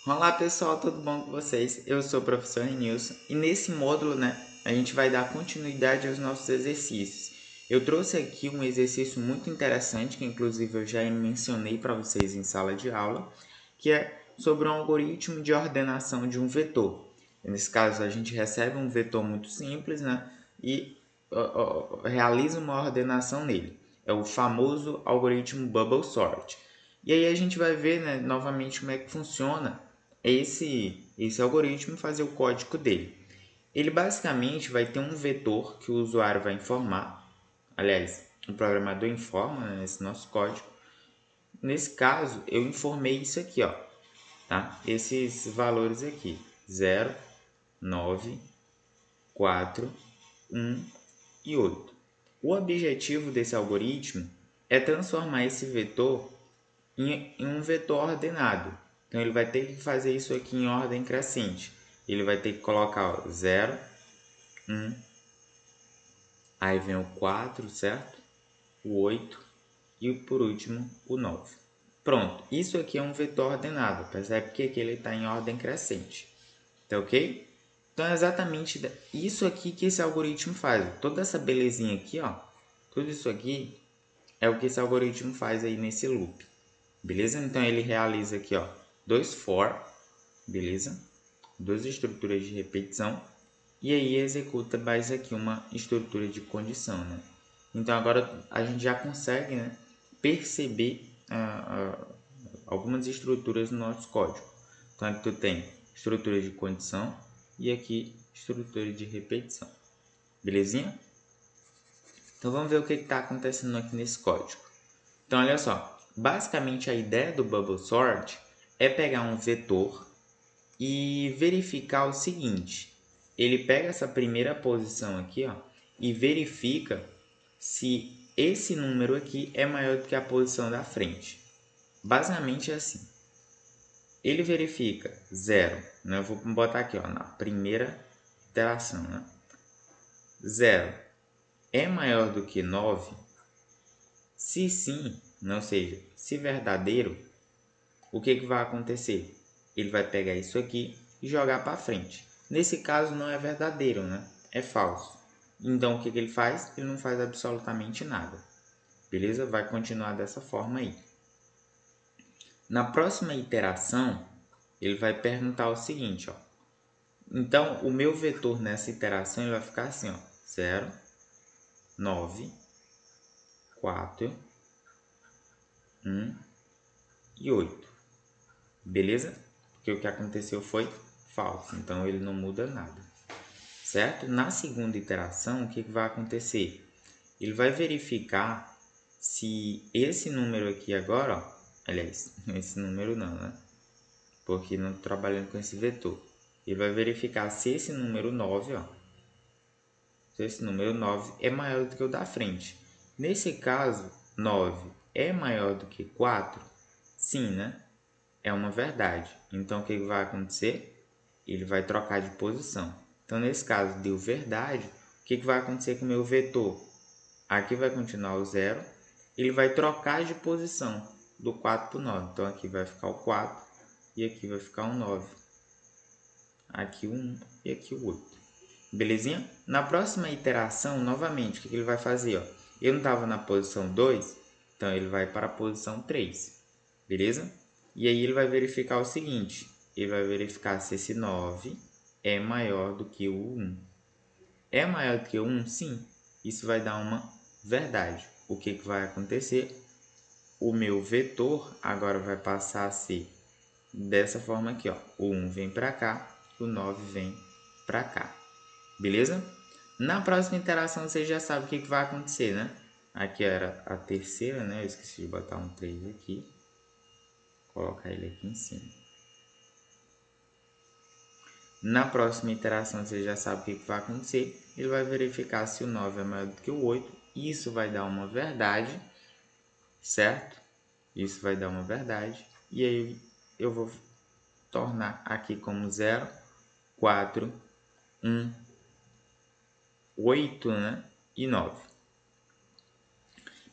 Olá pessoal, tudo bom com vocês? Eu sou o professor Renilson e nesse módulo, a gente vai dar continuidade aos nossos exercícios. Eu trouxe aqui um exercício muito interessante, que inclusive eu já mencionei para vocês em sala de aula, que é sobre um algoritmo de ordenação de um vetor. Nesse caso, a gente recebe um vetor muito simples, e realiza uma ordenação nele. É o famoso algoritmo Bubble Sort. E aí a gente vai ver, novamente como é que funciona esse algoritmo e fazer o código dele. Ele basicamente vai ter um vetor que o usuário vai informar, aliás, o programador informa, nesse nosso código. Nesse caso, eu informei isso aqui, ó, tá? Esses valores aqui, 0, 9, 4, 1 e 8. O objetivo desse algoritmo é transformar esse vetor em um vetor ordenado. Então ele vai ter que fazer isso aqui em ordem crescente. Ele vai ter que colocar 0, 1, aí vem o 4, certo? O 8 e por último o 9. Pronto, isso aqui é um vetor ordenado. Percebe que ele está em ordem crescente. Tá ok? Então é exatamente isso aqui que esse algoritmo faz. Toda essa belezinha aqui, ó, tudo isso aqui é o que esse algoritmo faz aí nesse loop. Beleza? Então ele realiza aqui, ó, dois for, beleza? Duas estruturas de repetição e aí executa mais aqui uma estrutura de condição, Então agora a gente já consegue, perceber algumas estruturas no nosso código. Então aqui tu tem estrutura de condição e aqui estrutura de repetição. Belezinha? Então vamos ver o que está acontecendo aqui nesse código. Então olha só, basicamente a ideia do Bubble Sort é pegar um vetor e verificar o seguinte. Ele pega essa primeira posição aqui, ó, e verifica se esse número aqui é maior do que a posição da frente. Basicamente é assim. Ele verifica 0, Eu vou botar aqui, ó, na primeira iteração, 0 é maior do que 9? Se sim, ou seja, se verdadeiro, o que vai acontecer? Ele vai pegar isso aqui e jogar para frente. Nesse caso não é verdadeiro, É falso. Então o que ele faz? Ele não faz absolutamente nada. Beleza? Vai continuar dessa forma aí. Na próxima iteração, ele vai perguntar o seguinte, ó. Então, o meu vetor nessa iteração ele vai ficar assim, ó, 0, 9, 4, 1 e 8. Beleza? Porque o que aconteceu foi falso, então ele não muda nada. Certo? Na segunda iteração, o que vai acontecer? Ele vai verificar se esse número aqui agora, ó, aliás, esse número não, Porque não estou trabalhando com esse vetor. Ele vai verificar se esse número 9, ó, se esse número 9 é maior do que o da frente. Nesse caso, 9 é maior do que 4? Sim, É uma verdade. Então, o que vai acontecer? Ele vai trocar de posição. Então, nesse caso, deu verdade. O que vai acontecer com o meu vetor? Aqui vai continuar o 0. Ele vai trocar de posição do 4 para o 9. Então, aqui vai ficar o 4 e aqui vai ficar o 9. Aqui o 1 e aqui o 8. Belezinha? Na próxima iteração, novamente, o que ele vai fazer? Ó? Eu não estava na posição 2, então ele vai para a posição 3. Beleza? E aí ele vai verificar o seguinte. Ele vai verificar se esse 9 é maior do que o 1. É maior do que o 1? Sim. Isso vai dar uma verdade. O que vai acontecer? O meu vetor agora vai passar a ser dessa forma aqui, ó. O 1 vem para cá, o 9 vem para cá. Beleza? Na próxima interação você já sabe o que vai acontecer, Aqui era a terceira, Eu esqueci de botar um 3 aqui. Vou colocar ele aqui em cima. Na próxima iteração você já sabe o que vai acontecer. Ele vai verificar se o 9 é maior do que o 8. Isso vai dar uma verdade, certo? Isso vai dar uma verdade. E aí eu vou tornar aqui como 0, 4, 1, 8, e 9.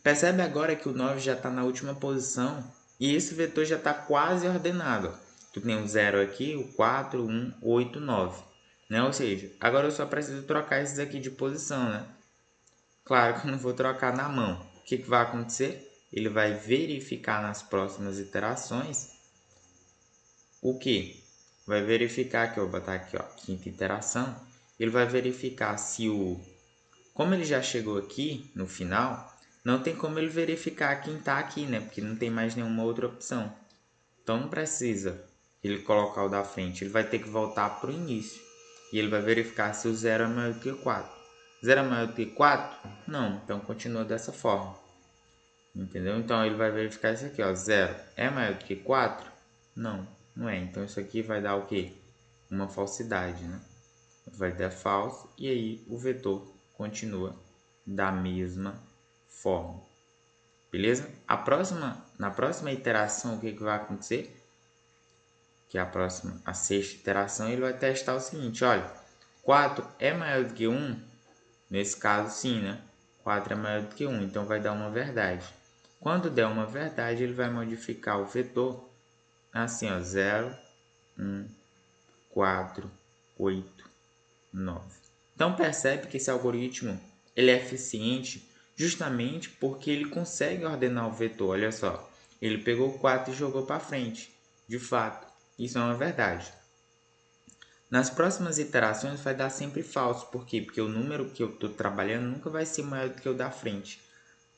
Percebe agora que o 9 já está na última posição e esse vetor já está quase ordenado. Tu tem o 0 aqui, o 4, 1, 8, 9. Né? Ou seja, agora eu só preciso trocar esses aqui de posição, né? Claro que eu não vou trocar na mão. O que vai acontecer? Ele vai verificar nas próximas iterações o que? Vai verificar que eu vou botar aqui, ó, quinta iteração. Ele vai verificar se o... Como ele já chegou aqui no final, não tem como ele verificar quem está aqui, né? Porque não tem mais nenhuma outra opção. Então não precisa ele colocar o da frente. Ele vai ter que voltar para o início. E ele vai verificar se o 0 é maior do que 4. 0 é maior do que 4? Não. Então continua dessa forma. Entendeu? Então ele vai verificar isso aqui, ó. 0 é maior do que 4? Não, não é. Então isso aqui vai dar o quê? Uma falsidade, né? Vai dar falso e aí o vetor continua da mesma forma. Beleza? Na próxima iteração, o que vai acontecer? Que a sexta iteração, ele vai testar o seguinte, olha, 4 é maior do que 1? Nesse caso, sim, né? 4 é maior do que 1, então vai dar uma verdade. Quando der uma verdade, ele vai modificar o vetor assim, ó, 0, 1, 4, 8, 9. Então percebe que esse algoritmo ele é eficiente justamente porque ele consegue ordenar o vetor. Olha só, ele pegou o 4 e jogou para frente. De fato, isso é uma verdade. Nas próximas iterações vai dar sempre falso. Por quê? Porque o número que eu estou trabalhando nunca vai ser maior do que o da frente.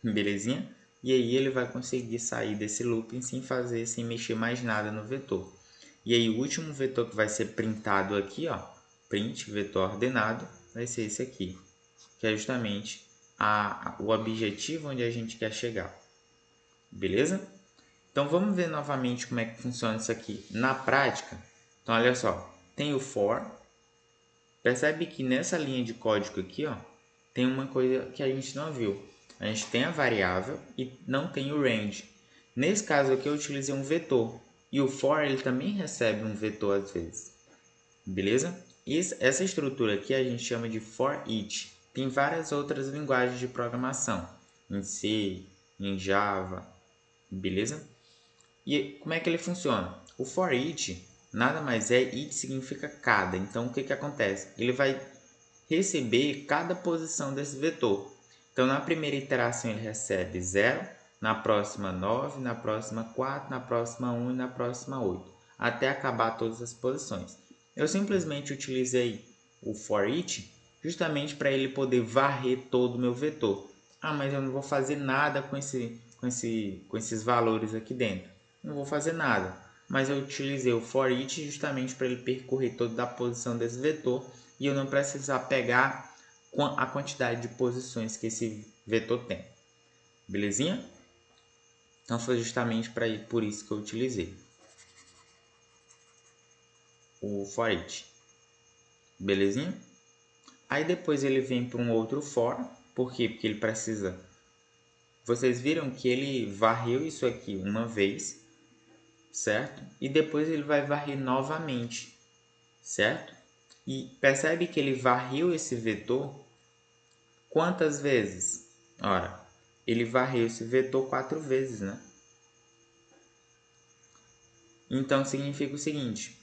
Belezinha? E aí ele vai conseguir sair desse looping sem mexer mais nada no vetor. E aí o último vetor que vai ser printado aqui, ó, print vetor ordenado, vai ser esse aqui, que é justamente o objetivo onde a gente quer chegar. Beleza? Então vamos ver novamente como é que funciona isso aqui na prática. Então olha só, tem o for. Percebe que nessa linha de código aqui, ó, tem uma coisa que a gente não viu. A gente tem a variável e não tem o range. Nesse caso aqui eu utilizei um vetor. E o for ele também recebe um vetor às vezes. Beleza? Essa estrutura aqui a gente chama de for each. Tem várias outras linguagens de programação. Em C, em Java. Beleza? E como é que ele funciona? O for each nada mais é, each significa cada. Então o que acontece? Ele vai receber cada posição desse vetor. Então na primeira iteração ele recebe 0, na próxima 9, na próxima 4, na próxima 1 e na próxima 8, até acabar todas as posições. Eu simplesmente utilizei o for each justamente para ele poder varrer todo o meu vetor. Ah, mas eu não vou fazer nada com esses valores aqui dentro. Não vou fazer nada, mas eu utilizei o for each justamente para ele percorrer toda a posição desse vetor e eu não precisar pegar a quantidade de posições que esse vetor tem. Belezinha? Então foi justamente por isso que eu utilizei o for each. Belezinha? Aí depois ele vem para um outro for. Por quê? Porque ele precisa... Vocês viram que ele varreu isso aqui uma vez, certo? E depois ele vai varrer novamente, certo? E percebe que ele varreu esse vetor quantas vezes? Ora, ele varreu esse vetor 4 vezes, né? Então significa o seguinte,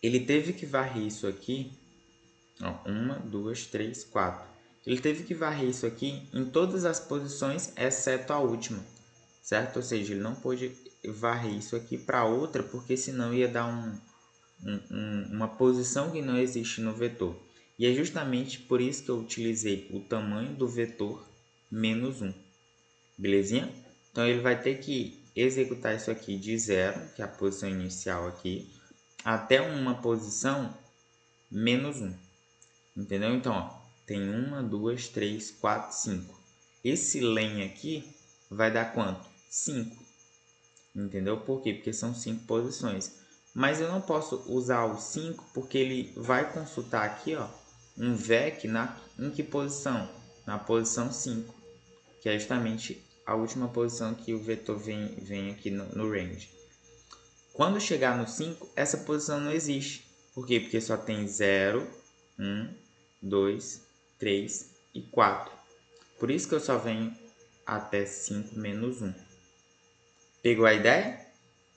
ele teve que varrer isso aqui, ó, 1, 2, 3, 4. Ele teve que varrer isso aqui em todas as posições, exceto a última, certo? Ou seja, ele não pôde varrer isso aqui para outra, porque senão ia dar uma posição que não existe no vetor. E é justamente por isso que eu utilizei o tamanho do vetor menos 1. Belezinha? Então ele vai ter que executar isso aqui de 0, que é a posição inicial aqui, até uma posição menos 1. Entendeu? Então, ó, tem 1, 2, 3, 4, 5. Esse len aqui vai dar quanto? 5. Entendeu? Por quê? Porque são 5 posições. Mas eu não posso usar o 5 porque ele vai consultar aqui, ó, um VEC em que posição? Na posição 5, que é justamente a última posição que o vetor vem aqui no range. Quando chegar no 5, essa posição não existe. Por quê? Porque só tem 0, 1, 2, 3 e 4. Por isso que eu só venho até 5 menos 1. Pegou a ideia?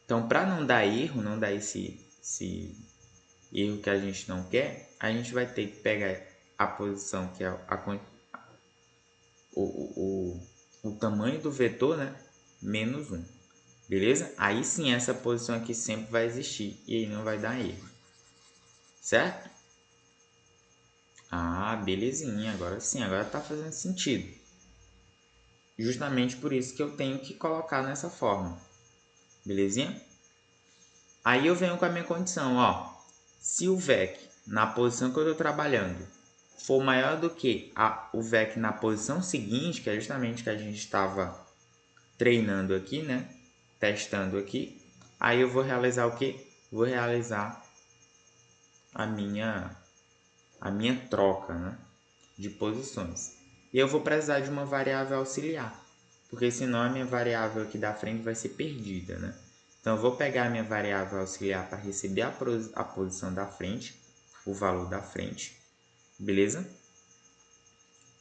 Então, para não dar erro, não dar esse erro que a gente não quer, a gente vai ter que pegar a posição que é o tamanho do vetor, né? Menos 1. Beleza? Aí sim, essa posição aqui sempre vai existir e aí não vai dar erro. Certo? Ah, belezinha. Agora sim, agora tá fazendo sentido. Justamente por isso que eu tenho que colocar nessa forma. Belezinha? Aí eu venho com a minha condição, ó. Se o VEC na posição que eu estou trabalhando for maior do que o VEC na posição seguinte, que é justamente o que a gente estava treinando aqui, né? Testando aqui. Aí eu vou realizar o quê? Vou realizar a minha troca, né? De posições. E eu vou precisar de uma variável auxiliar, porque senão a minha variável aqui da frente vai ser perdida, né? Então eu vou pegar a minha variável auxiliar para receber a posição da frente, o valor da frente, beleza?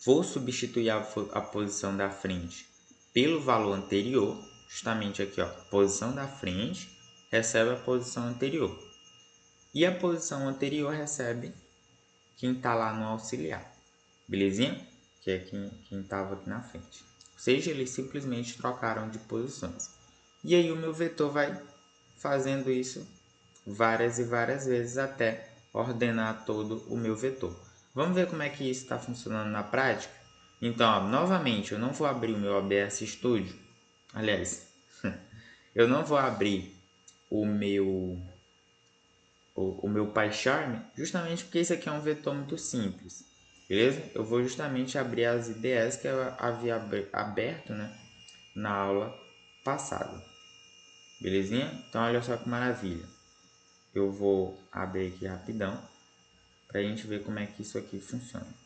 Vou substituir a posição da frente pelo valor anterior, justamente aqui, ó, posição da frente recebe a posição anterior. E a posição anterior recebe quem está lá no auxiliar, belezinha? Que é quem estava aqui na frente. Ou seja, eles simplesmente trocaram de posições. E aí o meu vetor vai fazendo isso várias e várias vezes até ordenar todo o meu vetor. Vamos ver como é que isso está funcionando na prática? Então, ó, novamente, eu não vou abrir o meu OBS Studio. Aliás, eu não vou abrir o meu PyCharm, justamente porque esse aqui é um vetor muito simples, beleza? Eu vou justamente abrir as IDEs que eu havia aberto, né, na aula passada, belezinha? Então olha só que maravilha. Eu vou abrir aqui rapidão para a gente ver como é que isso aqui funciona.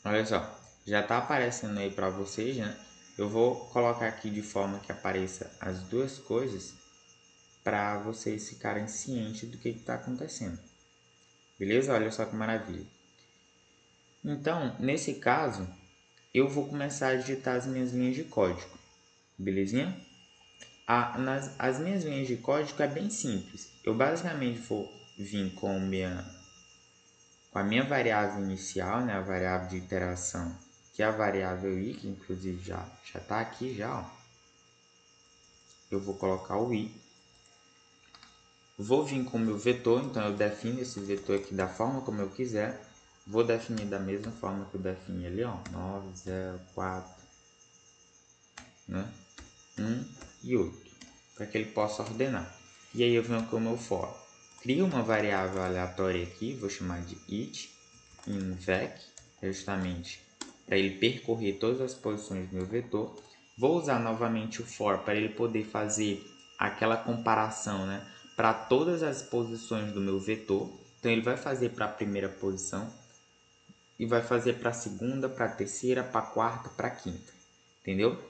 Olha só, já está aparecendo aí para vocês, né? Eu vou colocar aqui de forma que apareça as duas coisas para vocês ficarem cientes do que está acontecendo. Beleza? Olha só que maravilha. Então, nesse caso, eu vou começar a digitar as minhas linhas de código. Belezinha? As minhas linhas de código é bem simples. Eu basicamente vou vir com a minha variável inicial, né, a variável de iteração, que é a variável i, que inclusive já está aqui já, ó. Eu vou colocar o i. Vou vir com o meu vetor, então eu defino esse vetor aqui da forma como eu quiser. Vou definir da mesma forma que eu defini ali, ó, 9, 0, 4, né, 1 e 8, para que ele possa ordenar. E aí eu venho com o meu for. Crio uma variável aleatória aqui, vou chamar de it in vec, justamente para ele percorrer todas as posições do meu vetor. Vou usar novamente o for para ele poder fazer aquela comparação, né, para todas as posições do meu vetor. Então ele vai fazer para a primeira posição e vai fazer para a segunda, para a terceira, para a quarta, para a quinta. Entendeu?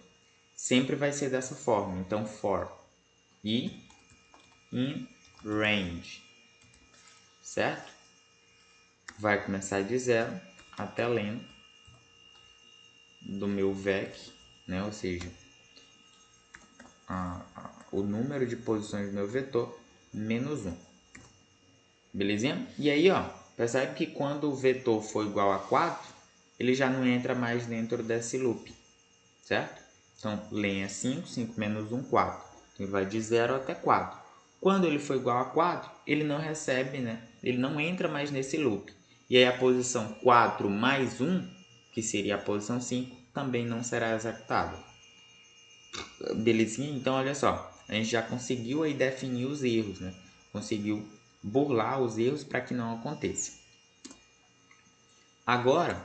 Sempre vai ser dessa forma. Então for i in range, certo? Vai começar de 0 até lendo do meu vec, né? Ou seja, o número de posições do meu vetor menos 1. Belezinha? E aí, ó, percebe que quando o vetor for igual a 4, ele já não entra mais dentro desse loop, certo? Então, lenha 5, 5 menos 1, 4. Então, vai de 0 até 4. Quando ele for igual a 4, ele não recebe, né? Ele não entra mais nesse loop. E aí a posição 4 mais 1, que seria a posição 5, também não será executada. Belezinha? Então, olha só. A gente já conseguiu aí definir os erros, né? Conseguiu burlar os erros para que não aconteça. Agora,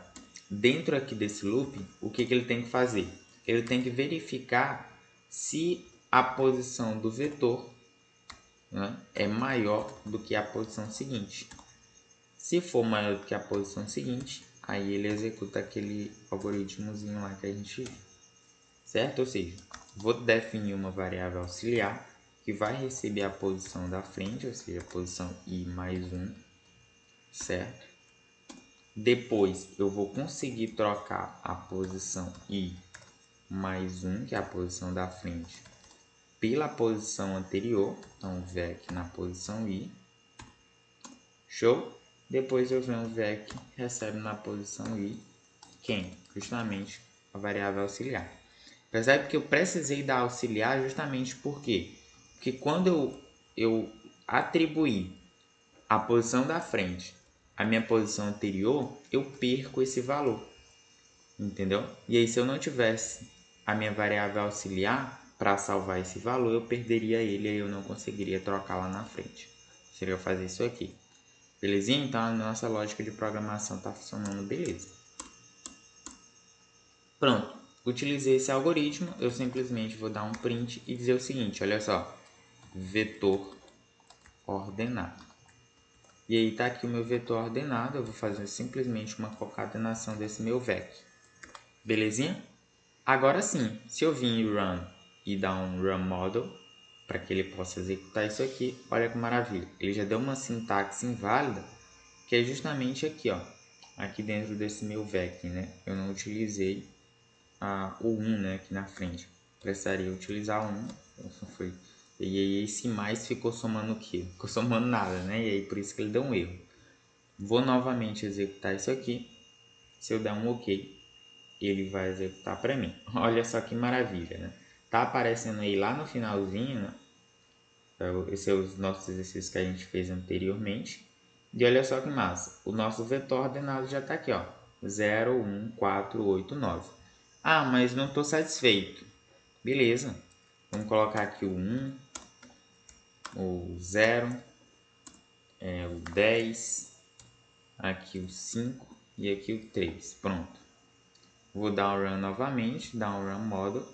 dentro aqui desse loop, o que ele tem que fazer? Ele tem que verificar se a posição do vetor, né, é maior do que a posição seguinte. Se for maior do que a posição seguinte, aí ele executa aquele algoritmozinho lá que a gente viu, certo? Ou seja, vou definir uma variável auxiliar que que vai receber a posição da frente, ou seja, a posição I mais 1, certo? Depois eu vou conseguir trocar a posição I mais 1, que é a posição da frente, pela posição anterior. Então, o VEC na posição I. Show? Depois eu venho o VEC, recebe na posição I quem? Justamente a variável auxiliar. Percebe que eu precisei da auxiliar justamente por quê? Porque quando eu atribuir a posição da frente à minha posição anterior, eu perco esse valor. Entendeu? E aí, se eu não tivesse a minha variável auxiliar para salvar esse valor, eu perderia ele e eu não conseguiria trocar lá na frente. Seria eu fazer isso aqui. Belezinha? Então, a nossa lógica de programação está funcionando beleza. Pronto. Utilizei esse algoritmo, eu simplesmente vou dar um print e dizer o seguinte, olha só. Vetor ordenado. E aí está aqui o meu vetor ordenado, eu vou fazer simplesmente uma concatenação desse meu VEC. Belezinha? Agora sim, se eu vir em Run e dar um Run Model, para que ele possa executar isso aqui, olha que maravilha. Ele já deu uma sintaxe inválida, que é justamente aqui, ó, aqui dentro desse meu VEC, né? Eu não utilizei o 1, né, aqui na frente. Precisaria utilizar o 1, então foi. E aí esse mais ficou somando o quê? Ficou somando nada, né? E aí por isso que ele deu um erro. Vou novamente executar isso aqui. Se eu der um OK, ele vai executar para mim. Olha só que maravilha, né? Tá aparecendo aí lá no finalzinho, né? Esses são os nossos exercícios que a gente fez anteriormente. E olha só que massa. O nosso vetor ordenado já está aqui, ó. 0, 1, 4, 8, 9. Ah, mas não estou satisfeito. Beleza. Vamos colocar aqui o 1, o 0, o 10, aqui o 5 e aqui o 3. Pronto. Vou dar um run novamente, dar um run model.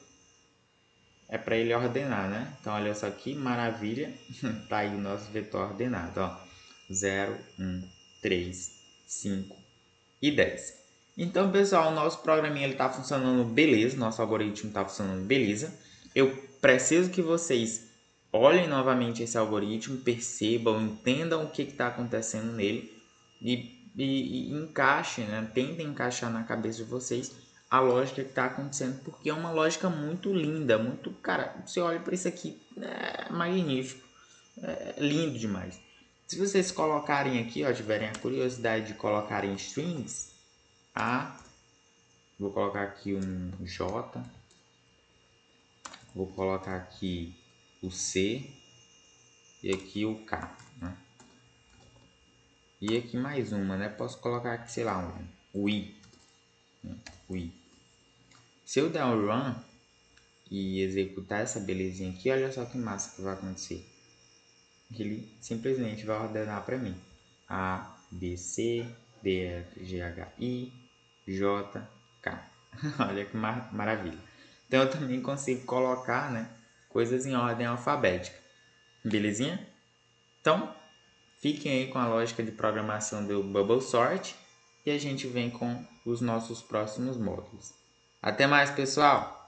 É para ele ordenar, né? Então, olha só que maravilha. Tá aí o nosso vetor ordenado, ó. 0, 1, 3, 5 e 10. Então, pessoal, o nosso programinha está funcionando beleza. Nosso algoritmo está funcionando beleza. Eu preciso que vocês olhem novamente esse algoritmo, percebam, entendam o que está acontecendo nele e encaixem, né? Tentem encaixar na cabeça de vocês a lógica que está acontecendo, porque é uma lógica muito linda, muito, cara, você olha para isso aqui, é magnífico, é lindo demais. Se vocês colocarem aqui, ó, tiverem a curiosidade de colocarem strings, vou colocar aqui um J, vou colocar aqui o C e aqui o K, né? E aqui mais uma, né? Posso colocar aqui, sei lá, o I, né? O I. Se eu der um run e executar essa belezinha aqui, olha só que massa que vai acontecer. Ele simplesmente vai ordenar para mim A, B, C, D, F, G, H, I, J, K. Olha que maravilha. Então eu também consigo colocar, né, coisas em ordem alfabética. Belezinha? Então, fiquem aí com a lógica de programação do Bubble Sort e a gente vem com os nossos próximos módulos. Até mais, pessoal!